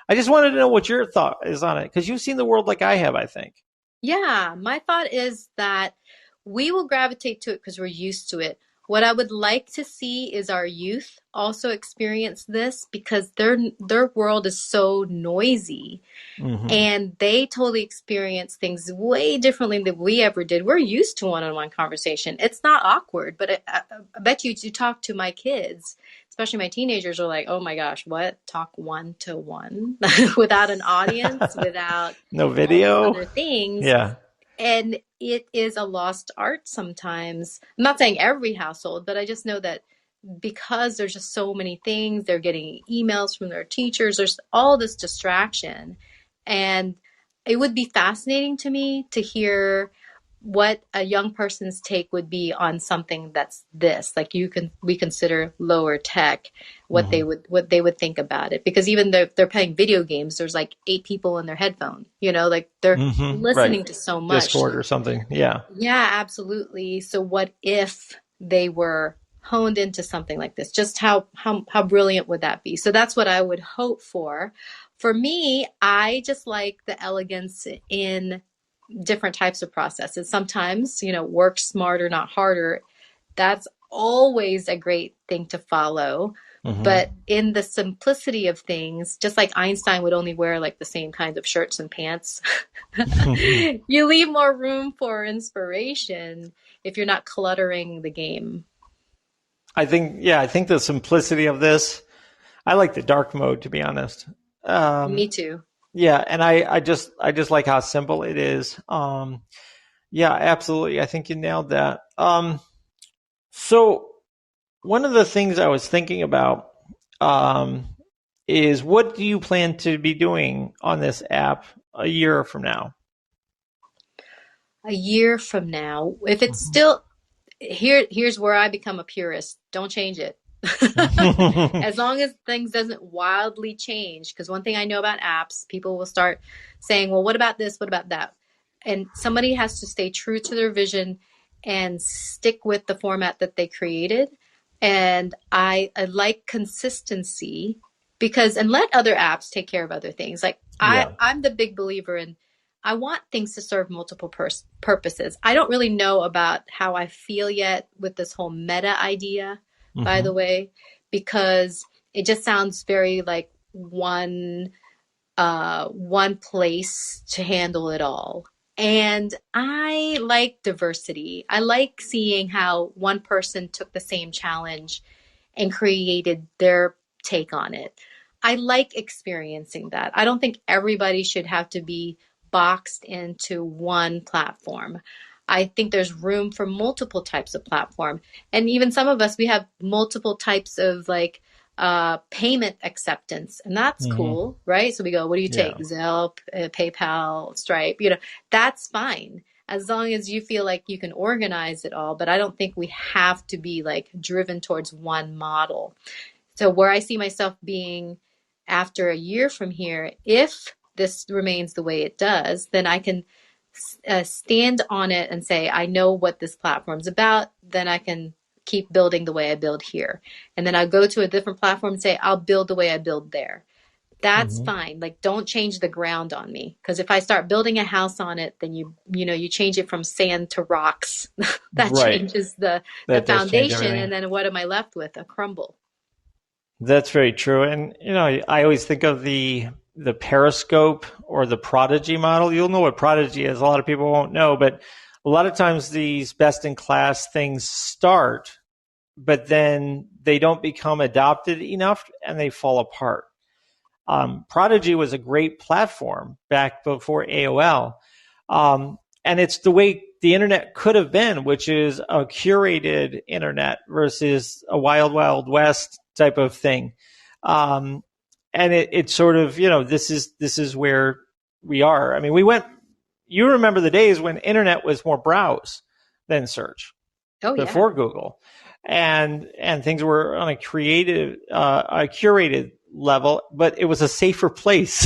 I just wanted to know what your thought is on it, because you've seen the world like I have, I think. Yeah, my thought is that we will gravitate to it because we're used to it. What I would like to see is our youth also experience this, because their world is so noisy, and they totally experience things way differently than we ever did. We're used to one-on-one conversation. It's not awkward, but I bet you talk to my kids, especially my teenagers, are like, oh my gosh, what? Talk one-to-one without an audience, without no video, other things. Yeah. And it is a lost art sometimes. I'm not saying every household, but I just know that because there's just so many things, they're getting emails from their teachers, there's all this distraction. And it would be fascinating to me to hear what a young person's take would be on something that's this, like we consider lower tech, what they would think about it. Because even though they're playing video games, there's like 8 people in their headphone, like they're listening to so much. Discord or something. Yeah. Yeah, absolutely. So what if they were honed into something like this? Just how brilliant would that be? So that's what I would hope for. For me, I just like the elegance in different types of processes. Sometimes, work smarter, not harder. That's always a great thing to follow. But in the simplicity of things, just like Einstein would only wear like the same kinds of shirts and pants, you leave more room for inspiration if you're not cluttering the game. I think the simplicity of this, I like the dark mode, to be honest. Me too. Yeah, and I just like how simple it is. Yeah, absolutely. I think you nailed that. So one of the things I was thinking about is what do you plan to be doing on this app a year from now? A year from now, if it's still here's where I become a purist. Don't change it. Mhm. As long as things doesn't wildly change, because one thing I know about apps, people will start saying, well, what about this? What about that? And somebody has to stay true to their vision and stick with the format that they created. And I like consistency because, and let other apps take care of other things. Like Yeah. I'm the big believer in, I want things to serve multiple purposes. I don't really know about how I feel yet with this whole meta idea, by the Hmm. way, because it just sounds very like one place to handle it all. And I like diversity. I like seeing how one person took the same challenge and created their take on it. I like experiencing that. I don't think everybody should have to be boxed into one platform. I think there's room for multiple types of platform. And even some of us, we have multiple types of like payment acceptance, and that's Hmm. cool, right? So we go, what do you take? Yeah. Zelle, PayPal, Stripe, that's fine as long as you feel like you can organize it all. But I don't think we have to be like driven towards one model. So where I see myself being after a year from here, if this remains the way it does, then I can stand on it and say, I know what this platform's about. Then I can keep building the way I build here. And then I'll go to a different platform and say, I'll build the way I build there. That's Hmm. fine. Like, don't change the ground on me. Because if I start building a house on it, then you change it from sand to rocks. That Right. changes the That does change foundation. everything. And then what am I left with? A crumble. That's very true. And I always think of the Periscope or the Prodigy model. You'll know what Prodigy is. A lot of people won't know, but a lot of times these best in class things start, but then they don't become adopted enough and they fall apart. Prodigy was a great platform back before AOL. And it's the way the internet could have been, which is a curated internet versus a wild, wild west type of thing. Um, and it sort of, this is where we are. I mean, you remember the days when internet was more browse than search Oh, yeah. before Google, and things were on a curated level, but it was a safer place.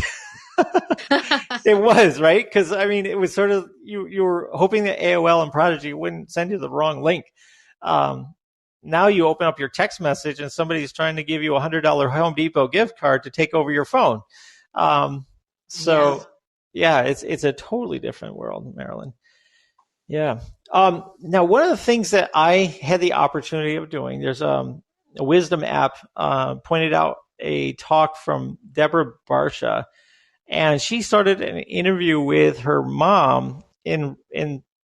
It was, right, because I mean, it was sort of you were hoping that AOL and Prodigy wouldn't send you the wrong link. Um, Now you open up your text message and somebody's trying to give you $100 Home Depot gift card to take over your phone. Um, Yeah. so yeah, it's a totally different world, Marilyn. Yeah. Now, one of the things that I had the opportunity of doing, there's a Wisdom app pointed out a talk from Deborah Barsha, and she started an interview with her mom in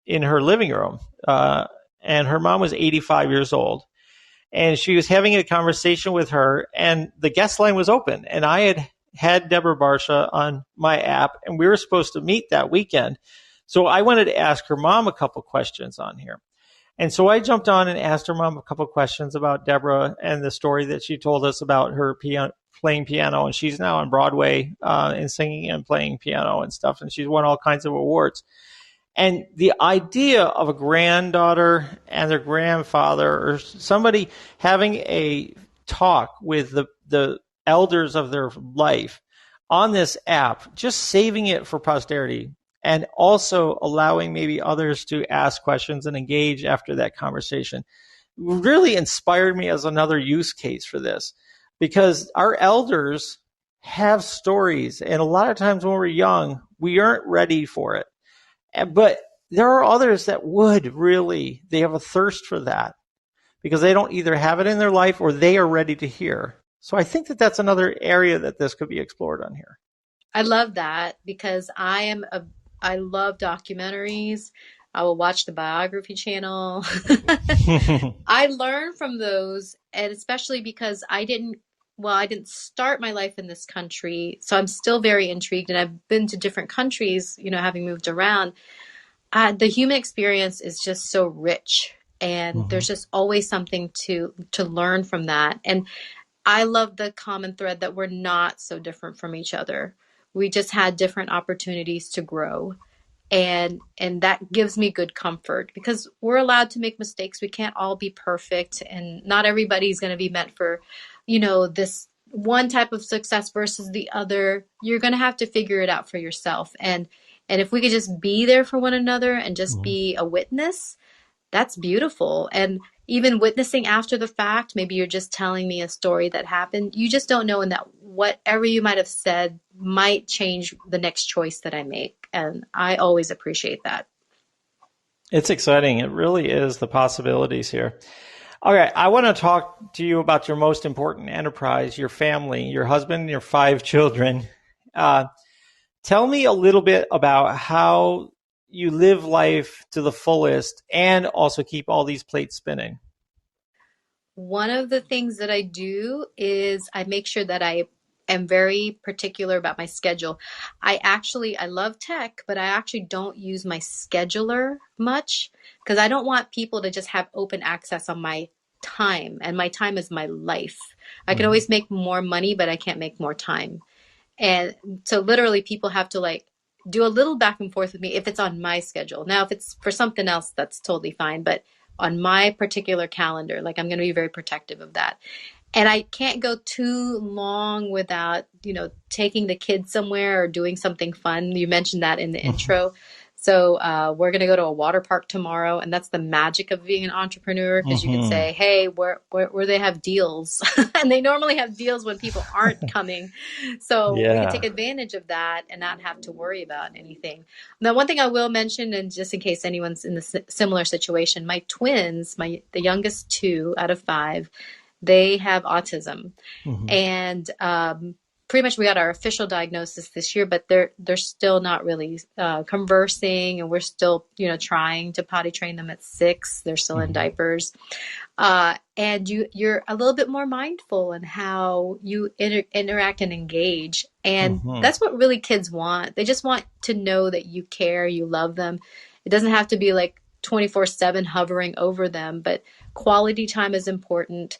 her living room, and her mom was 85 years old, and she was having a conversation with her, and the guest line was open, and I had Deborah Barsha on my app, and we were supposed to meet that weekend. So I wanted to ask her mom a couple questions on here. And so I jumped on and asked her mom a couple questions about Deborah and the story that she told us about her playing piano. And she's now on Broadway and singing and playing piano and stuff. And she's won all kinds of awards. And the idea of a granddaughter and their grandfather or somebody having a talk with the elders of their life on this app, just saving it for posterity and also allowing maybe others to ask questions and engage after that conversation really inspired me as another use case for this, because our elders have stories, and a lot of times when we're young, we aren't ready for it. But there are others that would really, they have a thirst for that because they don't either have it in their life or they are ready to hear. So I think that that's another area that this could be explored on here. I love that because I love documentaries. I will watch the biography channel. I learn from those, and especially because I didn't start my life in this country, so I'm still very intrigued, and I've been to different countries, having moved around. The human experience is just so rich, and Mhm. there's just always something to learn from that. And I love the common thread that we're not so different from each other. We just had different opportunities to grow. And that gives me good comfort because we're allowed to make mistakes. We can't all be perfect, and not everybody's going to be meant for, this one type of success versus the other. You're going to have to figure it out for yourself. And if we could just be there for one another and just be a witness, that's beautiful. And even witnessing after the fact, maybe you're just telling me a story that happened. You just don't know, and that whatever you might have said might change the next choice that I make. And I always appreciate that. It's exciting. It really is, the possibilities here. All right. I want to talk to you about your most important enterprise, your family, your husband, your 5 children. Tell me a little bit about how you live life to the fullest and also keep all these plates spinning. One of the things that I do is I make sure that I am very particular about my schedule. I love tech, but I actually don't use my scheduler much because I don't want people to just have open access on my time. And my time is my life. I can always make more money, but I can't make more time. And so literally people have to do a little back and forth with me if it's on my schedule. Now, if it's for something else, that's totally fine. But on my particular calendar, I'm going to be very protective of that. And I can't go too long without, taking the kids somewhere or doing something fun. You mentioned that in the intro. So we're going to go to a water park tomorrow. And that's the magic of being an entrepreneur, because you can say, hey, where they have deals. And they normally have deals when people aren't coming. So we can take advantage of that and not have to worry about anything. Now, one thing I will mention, and just in case anyone's in the similar situation, my twins, the youngest 2 out of 5, they have autism. And pretty much we got our official diagnosis this year, but they're still not really conversing, and we're still trying to potty train them at 6. They're still in diapers, and you're a little bit more mindful in how you interact and engage, and that's what really kids want. They just want to know that you care, you love them. It doesn't have to be 24/7 hovering over them, but quality time is important.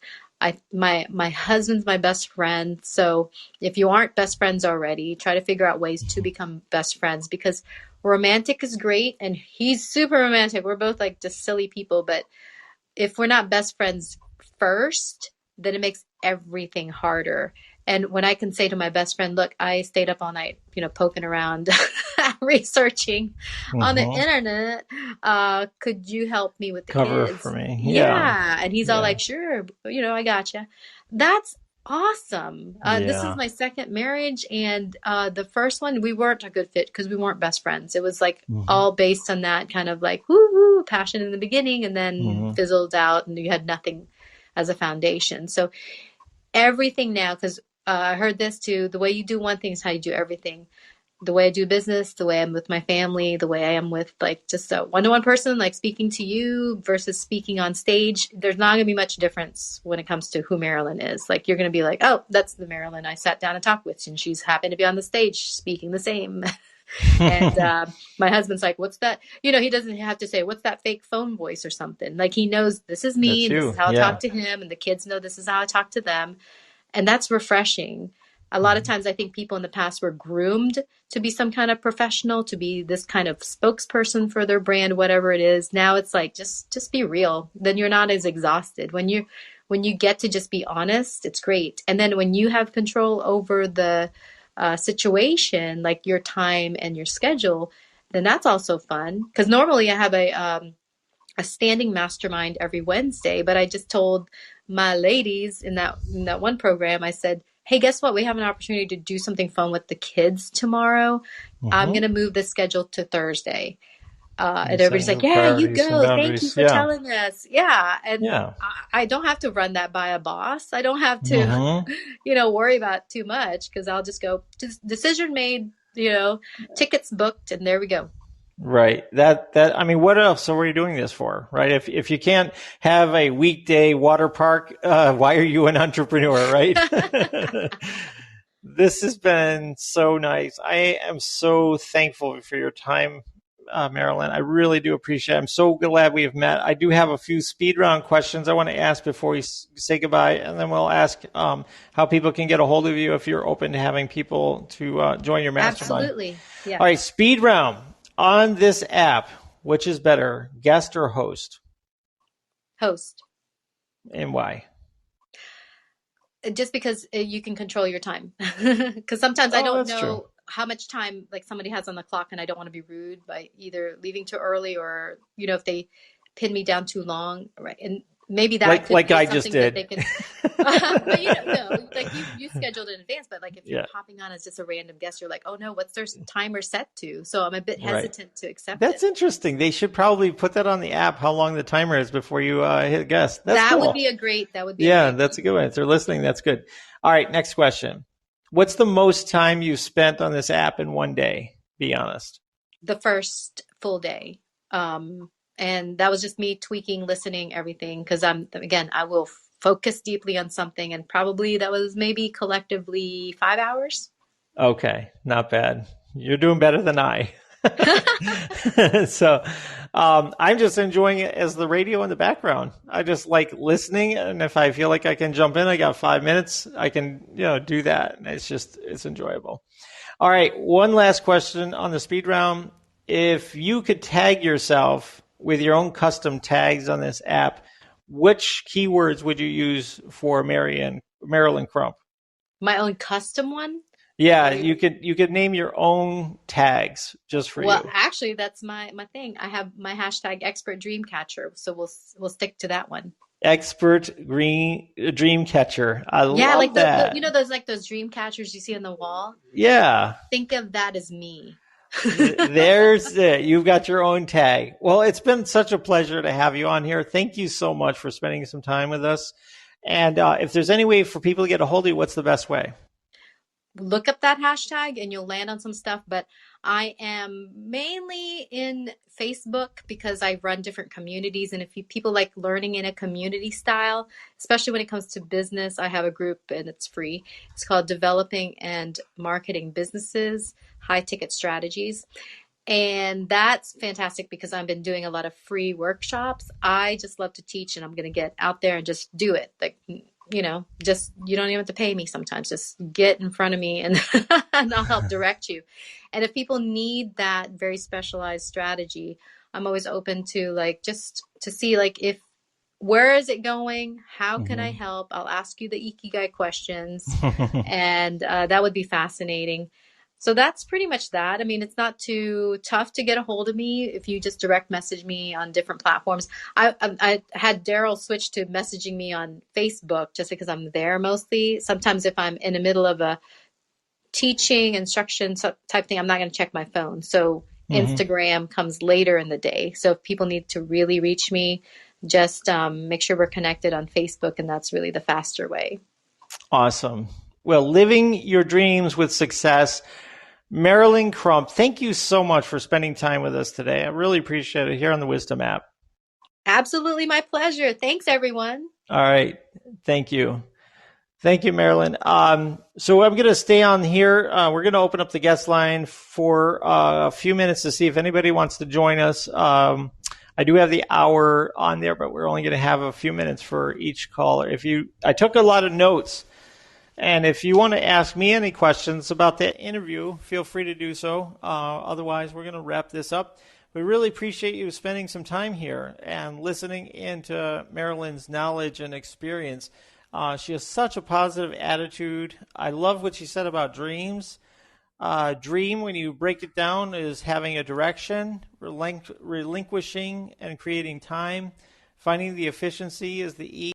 My husband's my best friend. So if you aren't best friends already, try to figure out ways to become best friends, because romantic is great. And he's super romantic. We're both just silly people. But if we're not best friends first, then it makes everything harder. And when I can say to my best friend, look, I stayed up all night, poking around, researching on the internet. Could you help me with the Cover kids? for me. Yeah. And he's all sure, I gotcha. That's awesome. This is my second marriage. And the first one, we weren't a good fit because we weren't best friends. It was all based on that kind of woo-hoo passion in the beginning, and then fizzled out, and you had nothing as a foundation. So everything now, because I heard this too, the way you do one thing is how you do everything. The way I do business, the way I'm with my family, the way I am with just a one-to-one person, speaking to you versus speaking on stage. There's not going to be much difference when it comes to who Marilen is. You're going to be oh, that's the Marilen I sat down and talked with, and she's happened to be on the stage speaking the same. And my husband's what's that? He doesn't have to say, what's that fake phone voice or something. He knows this is me, and this is how I talk to him, and the kids know this is how I talk to them. And that's refreshing. A lot of times I think people in the past were groomed to be some kind of professional, to be this kind of spokesperson for their brand, whatever it is. Now it's just be real. Then you're not as exhausted. When you get to just be honest, it's great. And then when you have control over the situation, your time and your schedule, then that's also fun. Because normally I have a standing mastermind every Wednesday, but I just told my ladies in that one program, I said, hey, guess what? We have an opportunity to do something fun with the kids tomorrow. I'm going to move the schedule to Thursday. And everybody's yeah, you go. Thank you for telling us. Yeah. And I don't have to run that by a boss. I don't have to, worry about too much, because I'll just go, decision made, tickets booked, and there we go. Right. What else are we doing this for? Right. If you can't have a weekday water park, why are you an entrepreneur? Right. This has been so nice. I am so thankful for your time Marilen. I really do appreciate it. I'm so glad we have met. I do have a few speed round questions I want to ask before we say goodbye, and then we'll ask how people can get a hold of you if you're open to having people to join your mastermind. Absolutely. Yeah. All right, speed round. On this app, which is better, guest or host? Host. And why? Just because you can control your time. Because sometimes I don't know true. how much time like somebody has on the clock, and I don't want to be rude by either leaving too early or, if they pin me down too long, right? And maybe that like I just did. They can, but no, like you scheduled in advance. But like if you're hopping on as just a random guest, you're like, oh no, what's their timer set to? So I'm a bit hesitant to accept That's interesting. They should probably put that on the app, how long the timer is before you hit guest. That's that cool. would be a great. That's a good one. If they're listening, that's good. All right, next question. What's the most time you've spent on this app in one day? Be honest. The first full day. And that was just me tweaking, listening, everything. Because I will focus deeply on something. And probably that was maybe collectively 5 hours. Okay. Not bad. You're doing better than I. So I'm just enjoying it as the radio in the background. I just like listening. And if I feel like I can jump in, I got 5 minutes, I can, do that. And it's enjoyable. All right. One last question on the speed round. If you could tag yourself with your own custom tags on this app, which keywords would you use for Marilen Crump? My own custom one? Yeah, you could name your own tags just for you. Well, actually, that's my thing. I have my hashtag expert dream catcher, so we'll stick to that one. Expert dream catcher. I love that. Those dream catchers you see on the wall. Yeah. Think of that as me. There's it. You've got your own tag. Well, it's been such a pleasure to have you on here. Thank you so much for spending some time with us. And if there's any way for people to get a hold of you, what's the best way? Look up that hashtag and you'll land on some stuff. But I am mainly in Facebook because I run different communities. And if people like learning in a community style, especially when it comes to business, I have a group and it's free. It's called Developing and Marketing Businesses, High Ticket Strategies. And that's fantastic because I've been doing a lot of free workshops. I just love to teach, and I'm going to get out there and just do it. Like, just, you don't even have to pay me sometimes. Just get in front of me and, and I'll help direct you. And if people need that very specialized strategy, I'm always open to just to see where is it going? How can I help? I'll ask you the Ikigai questions and that would be fascinating. So that's pretty much that. I mean, it's not too tough to get a hold of me if you just direct message me on different platforms. I had Daryl switch to messaging me on Facebook just because I'm there mostly. Sometimes if I'm in the middle of a teaching instruction type thing, I'm not going to check my phone. So Instagram comes later in the day. So if people need to really reach me, just make sure we're connected on Facebook, and that's really the faster way. Awesome. Well, living your dreams with success. Marilen Crump, thank you so much for spending time with us today. I really appreciate it here on the Wisdom app. Absolutely my pleasure. Thanks, everyone. All right. Thank you. Thank you, Marilen. So I'm going to stay on here. We're going to open up the guest line for a few minutes to see if anybody wants to join us. I do have the hour on there, but we're only going to have a few minutes for each caller. I took a lot of notes. And if you want to ask me any questions about that interview, feel free to do so. Otherwise, we're going to wrap this up. We really appreciate you spending some time here and listening into Marilen's knowledge and experience. She has such a positive attitude. I love what she said about dreams. Dream, when you break it down, is having a direction, relinquishing and creating time. Finding the efficiency is the E.